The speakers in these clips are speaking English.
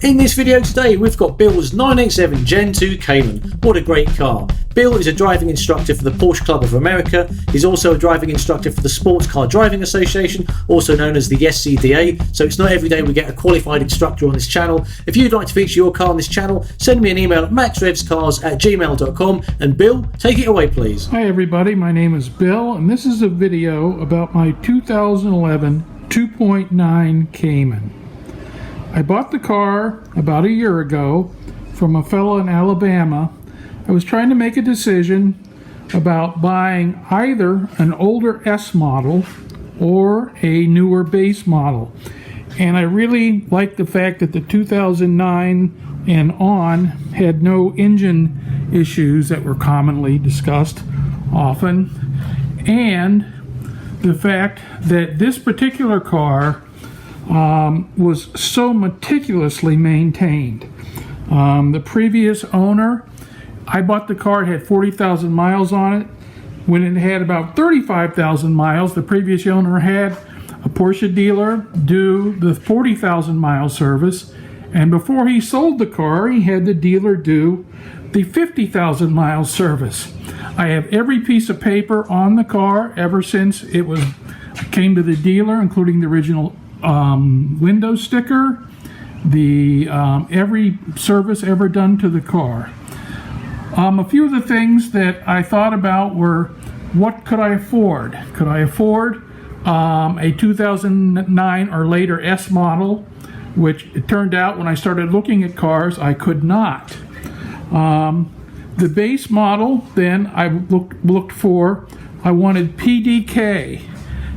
In this video today, we've got Bill's 987 Gen 2 Cayman. What a great car. Bill is a driving instructor for the Porsche Club of America. He's also a driving instructor for the Sports Car Driving Association, also known as the SCDA. So it's not every day we get a qualified instructor on this channel. If you'd like to feature your car on this channel, send me an email at maxrevscars@gmail.com. And Bill, take it away please. Hi everybody, my name is Bill, and this is a video about my 2011 2.9 Cayman. I bought the car about a year ago from a fellow in Alabama. I was trying to make a decision about buying either an older S model or a newer base model. And I really liked the fact that the 2009 and on had no engine issues that were commonly discussed often. And the fact that this particular car was so meticulously maintained. The previous owner, I bought the car, it had 40,000 miles on it. When it had about 35,000 miles, the previous owner had a Porsche dealer do the 40,000 mile service, and before he sold the car, he had the dealer do the 50,000 mile service. I have every piece of paper on the car ever since it came to the dealer, including the original window sticker, the every service ever done to the car. A few of the things that I thought about were, what could I afford? Could I afford a 2009 or later S model, which it turned out when I started looking at cars I could not. The base model then I looked for, I wanted PDK.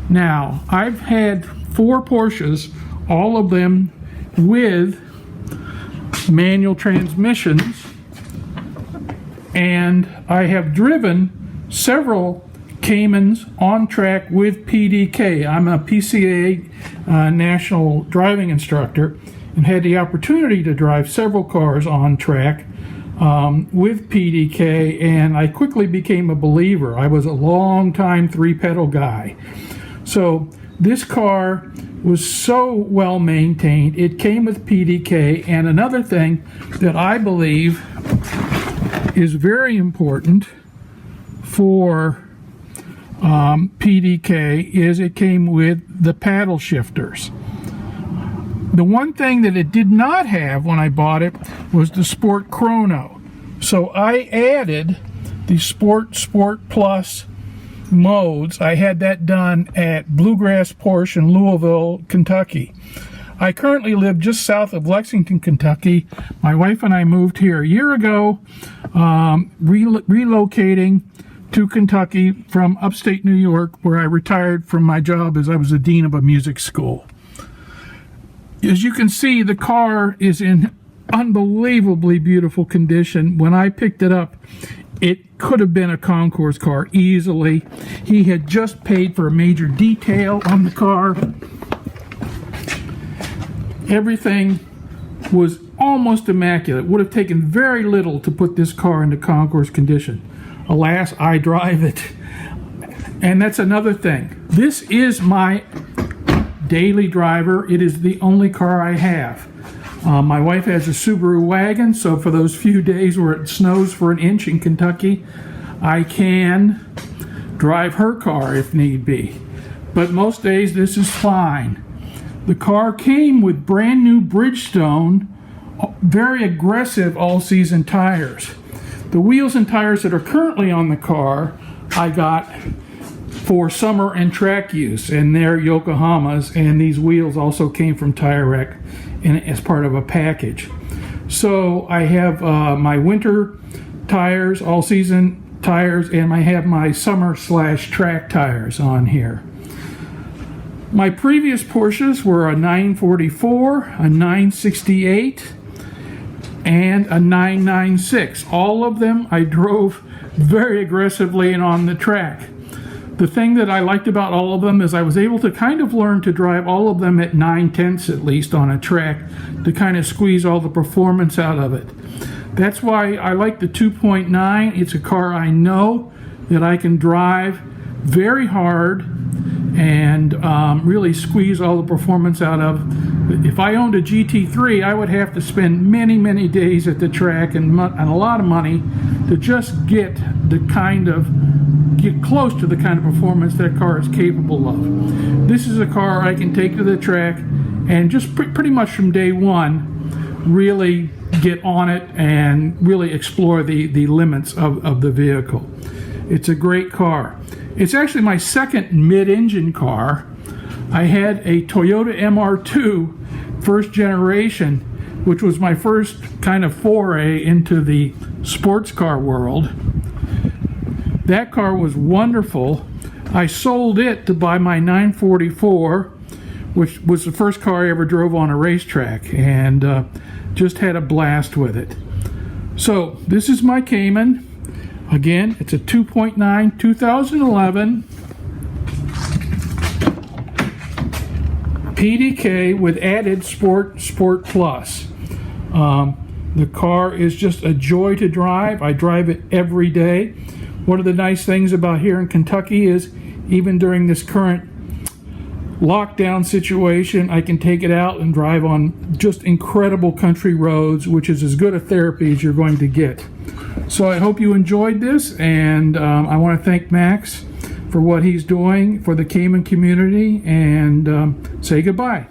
Now I've had 4 Porsches, all of them with manual transmissions, and I have driven several Caymans on track with PDK. I'm a PCA national driving instructor and had the opportunity to drive several cars on track with PDK, and I quickly became a believer. I was a long time 3-pedal guy. So this car was so well maintained. It came with PDK, and another thing that I believe is very important for PDK is it came with the paddle shifters. The one thing that it did not have when I bought it was the Sport Chrono. So I added the Sport Plus modes. I had that done at Bluegrass Porsche in Louisville, Kentucky. I currently live just south of Lexington, Kentucky. My wife and I moved here a year ago, relocating to Kentucky from upstate New York, where I retired from my job as I was the dean of a music school. As you can see, the car is in unbelievably beautiful condition. When I picked it up, it could have been a concours car easily. He had just paid for a major detail on the car. Everything was almost immaculate. Would have taken very little to put this car into concours condition. Alas, I drive it. And that's another thing. This is my daily driver. It is the only car I have. My wife has a Subaru wagon, so for those few days where it snows for an inch in Kentucky, I can drive her car if need be. But most days this is fine. The car came with brand new Bridgestone, very aggressive all-season tires. The wheels and tires that are currently on the car I got for summer and track use, and they're Yokohamas, and these wheels also came from Tire Rack as part of a package. So I have my winter tires, all season tires, and I have my summer/track tires on here. My previous Porsches were a 944, a 968, and a 996. All of them I drove very aggressively and on the track. The thing that I liked about all of them is I was able to kind of learn to drive all of them at 9/10 at least on a track to kind of squeeze all the performance out of it. That's why I like the 2.9. It's a car I know that I can drive very hard and really squeeze all the performance out of. If I owned a GT3, I would have to spend many days at the track and a lot of money to just get close to the kind of performance that car is capable of. This is a car I can take to the track and just pretty much from day one really get on it and really explore the limits of the vehicle. It's a great car. It's actually my second mid-engine car. I had a Toyota MR2 first generation, which was my first kind of foray into the sports car world. That car was wonderful. I sold it to buy my 944, which was the first car I ever drove on a racetrack, and just had a blast with it. So this is my Cayman. Again, it's a 2.9 2011 PDK with added Sport Plus. The car is just a joy to drive. I drive it every day. One of the nice things about here in Kentucky is even during this current lockdown situation, I can take it out and drive on just incredible country roads, which is as good a therapy as you're going to get. So I hope you enjoyed this, and I want to thank Max for what he's doing for the Cayman community, and say goodbye.